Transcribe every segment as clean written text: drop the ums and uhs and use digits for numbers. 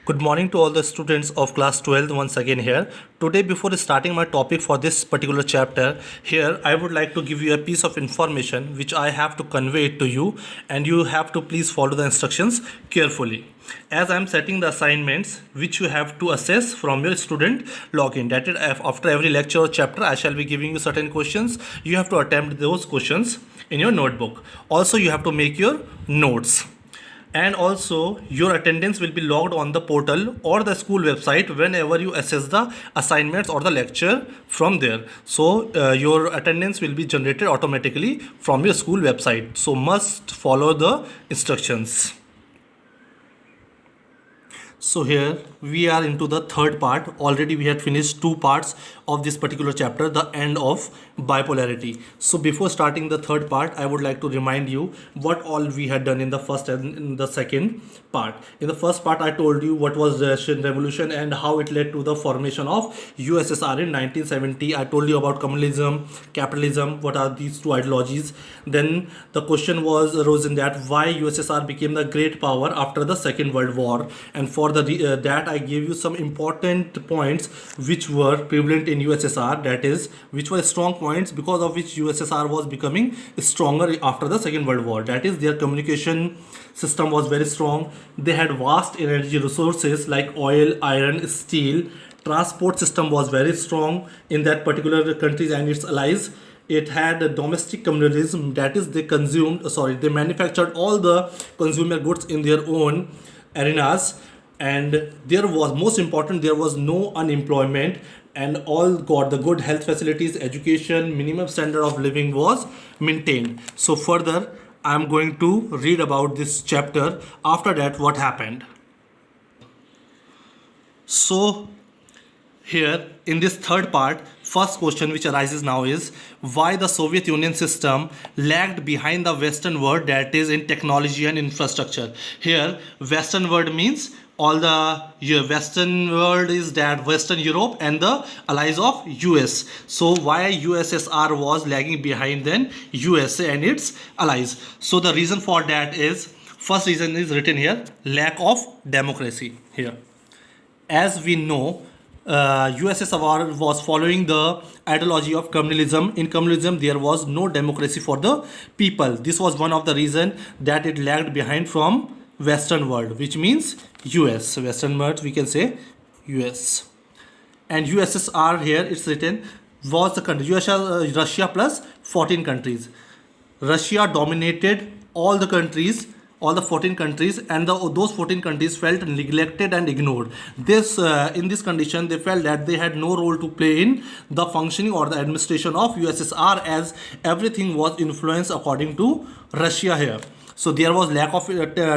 Good morning to all the students of class 12 once again here. Today before starting my topic for this particular chapter, here I would like to give you a piece of information which I have to convey it to you, and you have to please follow the instructions carefully. As I am setting the assignments which you have to assess from your student login, that is after every lecture or chapter I shall be giving you certain questions. You have to attempt those questions in your notebook. Also you have to make your notes, and also your attendance will be logged on the portal or the school website whenever you assess the assignments or the lecture from there. So your attendance will be generated automatically from your school website, so must follow the instructions. So here we are into the third part. Already we had finished two parts of this particular chapter, the end of bipolarity. So before starting the third part, I would like to remind you what all we had done in the first and in the second part. In the first part, I told you what was the Russian Revolution and how it led to the formation of USSR in 1970. I told you about communism, capitalism, what are these two ideologies. Then the question arose in that why USSR became the great power after the Second World War, and for that I gave you some important points which were prevalent in USSR, that is which were strong points because of which USSR was becoming stronger after the Second World War. That is, their communication system was very strong. They had vast energy resources like oil, iron, steel. Transport system was very strong in that particular countries and its allies. It had a domestic communalism, that is they manufactured all the consumer goods in their own arenas, and there was, most important, there was no unemployment, and all got the good health facilities, education, minimum standard of living was maintained. So further I am going to read about this chapter. After that, what happened? So here in this third part, first question which arises now is why the Soviet Union system lagged behind the Western world, that is in technology and infrastructure. Here Western world means all the Western world is that Western Europe and the allies of US. So why USSR was lagging behind than USA and its allies? So the reason for that is, first reason is written here, lack of democracy. Here, as we know, USSR was following the ideology of communalism. In communalism, there was no democracy for the people. This was one of the reasons that it lagged behind from Western world, which means US. Western world, we can say US. And USSR, here it's written, was the country, Russia plus 14 countries. Russia dominated all the countries, all the 14 countries, and those 14 countries felt neglected and ignored. In this condition, they felt that they had no role to play in the functioning or the administration of USSR, as everything was influenced according to Russia here. So there was lack of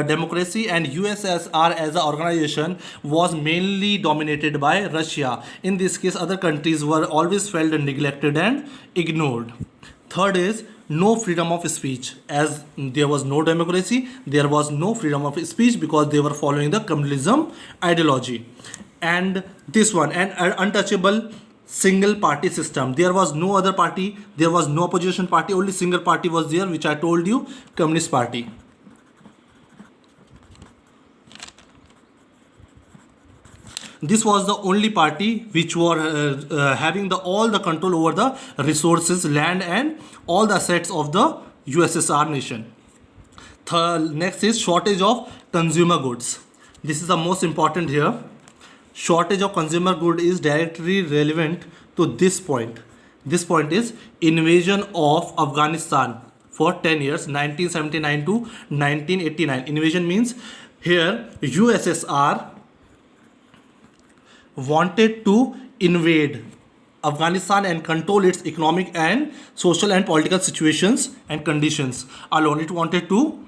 democracy, and USSR as an organization was mainly dominated by Russia. In this case, other countries were always felt neglected and ignored. Third is no freedom of speech. As there was no democracy, there was no freedom of speech because they were following the communalism ideology. And this one, an untouchable single party system. There was no other party, there was no opposition party, only single party was there, which I told you, Communist Party. This was the only party which were having all the control over the resources, land, and all the assets of the USSR nation. Next is shortage of consumer goods. This is the most important here. Shortage of consumer good is directly relevant to this point. This point is invasion of Afghanistan for 10 years, 1979 to 1989. Invasion means here USSR wanted to invade Afghanistan and control its economic and social and political situations and conditions alone. It wanted to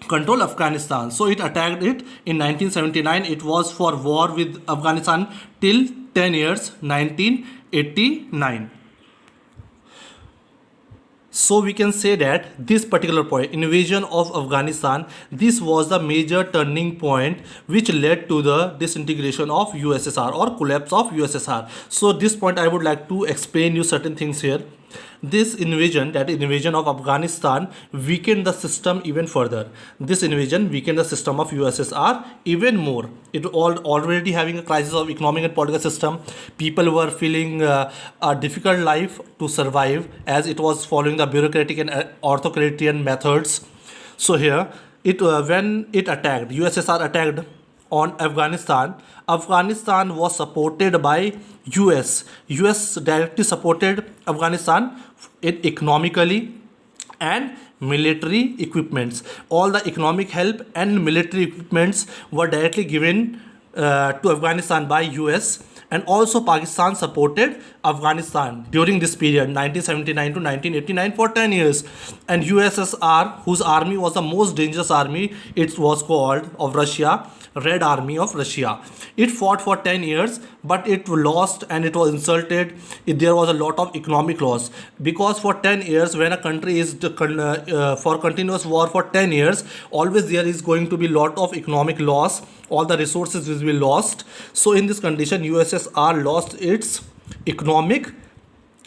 control Afghanistan, so it attacked it in 1979. It was for war with Afghanistan till 10 years, 1989. So we can say that this particular point, invasion of Afghanistan, this was the major turning point which led to the disintegration of USSR or collapse of USSR. So this point I would like to explain you certain things here. This invasion, that invasion of Afghanistan, weakened the system even further. This invasion weakened the system of USSR even more. It already having a crisis of economic and political system. People were feeling a difficult life to survive as it was following the bureaucratic and authoritarian methods. So here, when it attacked, USSR attacked on Afghanistan. Afghanistan was supported by US. US directly supported Afghanistan economically and military equipments. All the economic help and military equipments were directly given to Afghanistan by US, and also Pakistan supported Afghanistan during this period 1979 to 1989 for 10 years. And USSR, whose army was the most dangerous army, it was called of Russia, Red Army of Russia. It fought for 10 years, but it lost and it was insulted. There was a lot of economic loss because for 10 years, when a country is for continuous war for 10 years, always there is going to be lot of economic loss. All the resources will be lost. So in this condition, USSR lost its economic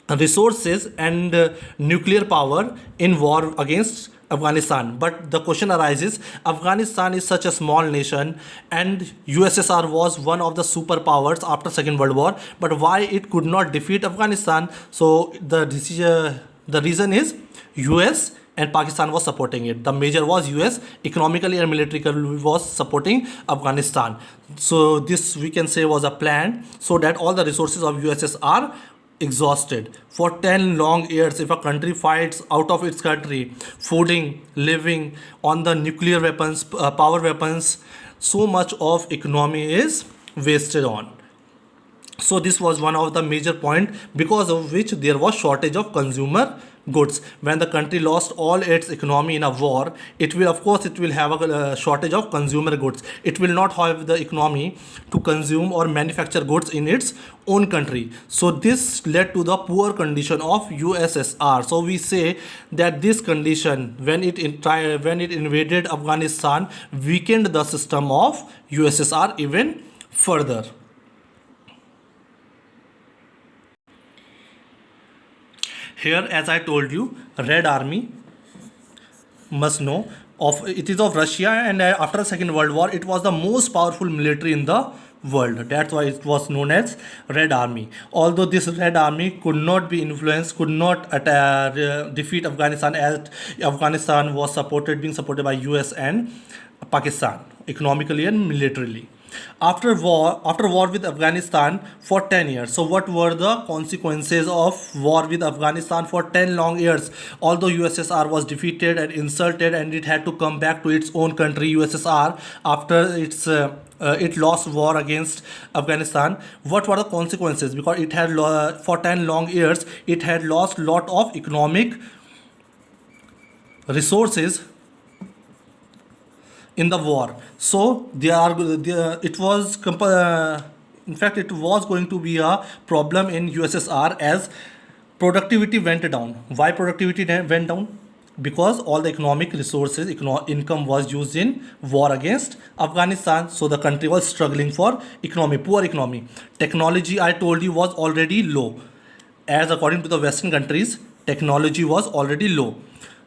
resources and nuclear power in war against Afghanistan. But the question arises, Afghanistan is such a small nation and USSR was one of the superpowers after Second World War, but why it could not defeat Afghanistan? So the reason is US and Pakistan was supporting it. The major was US, economically and militarily was supporting Afghanistan. So this we can say was a plan so that all the resources of USSR exhausted for 10 long years. If a country fights out of its country, fooding, living on the nuclear weapons, power weapons, so much of economy is wasted on. So this was one of the major point because of which there was shortage of consumer goods. When the country lost all its economy in a war, it will, of course, it will have a shortage of consumer goods. It will not have the economy to consume or manufacture goods in its own country. So this led to the poor condition of USSR. So we say that this condition, when it invaded Afghanistan, weakened the system of USSR even further. Here, as I told you, Red Army must know of it is of Russia, and after the Second World War, it was the most powerful military in the world. That's why it was known as Red Army. Although this Red Army could not be influenced, could not defeat Afghanistan, as Afghanistan was being supported by US and Pakistan economically and militarily. After war with Afghanistan for 10 years. So what were the consequences of war with Afghanistan for 10 long years? Although USSR was defeated and insulted and it had to come back to its own country, USSR, after it lost war against Afghanistan. What were the consequences? Because it had for 10 long years it had lost lot of economic resources in the war. So it was in fact it was going to be a problem in USSR as productivity went down. Why productivity went down? Because all the economic resources, income was used in war against Afghanistan. So the country was struggling for economy, poor economy. Technology, I told you, was already low. As according to the Western countries, technology was already low.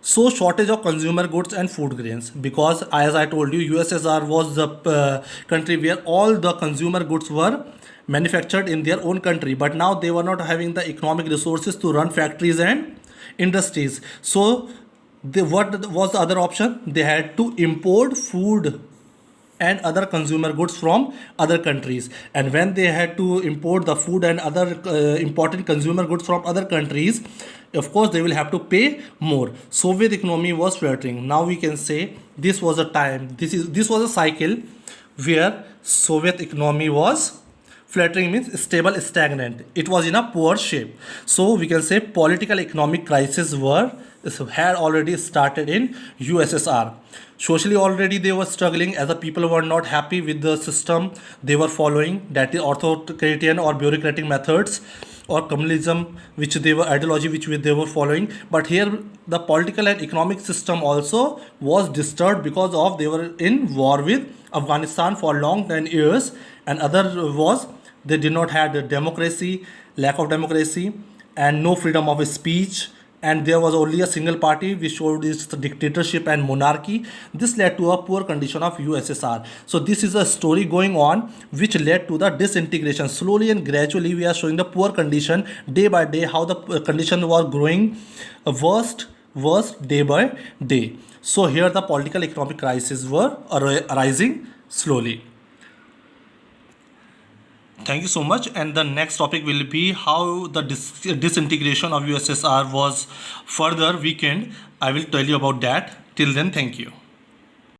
So shortage of consumer goods and food grains, because as I told you, USSR was the country where all the consumer goods were manufactured in their own country, but now they were not having the economic resources to run factories and industries. So what was the other option? They had to import food and other consumer goods from other countries. And when they had to import the food and other important consumer goods from other countries, of course they will have to pay more. Soviet economy was fluttering. Now we can say this was a time, this was a cycle where Soviet economy was fluttering, means stable, stagnant. It was in a poor shape. So we can say political economic crisis had already started in USSR. Socially already they were struggling, as the people were not happy with the system they were following, that is authoritarian or bureaucratic methods, or communism, which they were ideology which they were following. But here the political and economic system also was disturbed because of they were in war with Afghanistan for long 10 years, and other was they did not have the democracy, lack of democracy, and no freedom of speech, and there was only a single party which showed its dictatorship and monarchy. This led to a poor condition of USSR. So this is a story going on which led to the disintegration. Slowly and gradually we are showing the poor condition day by day, how the condition was growing worse day by day. So here the political economic crises were arising slowly. Thank you so much. And the next topic will be how the disintegration of USSR was further weakened. I will tell you about that. Till then, thank you.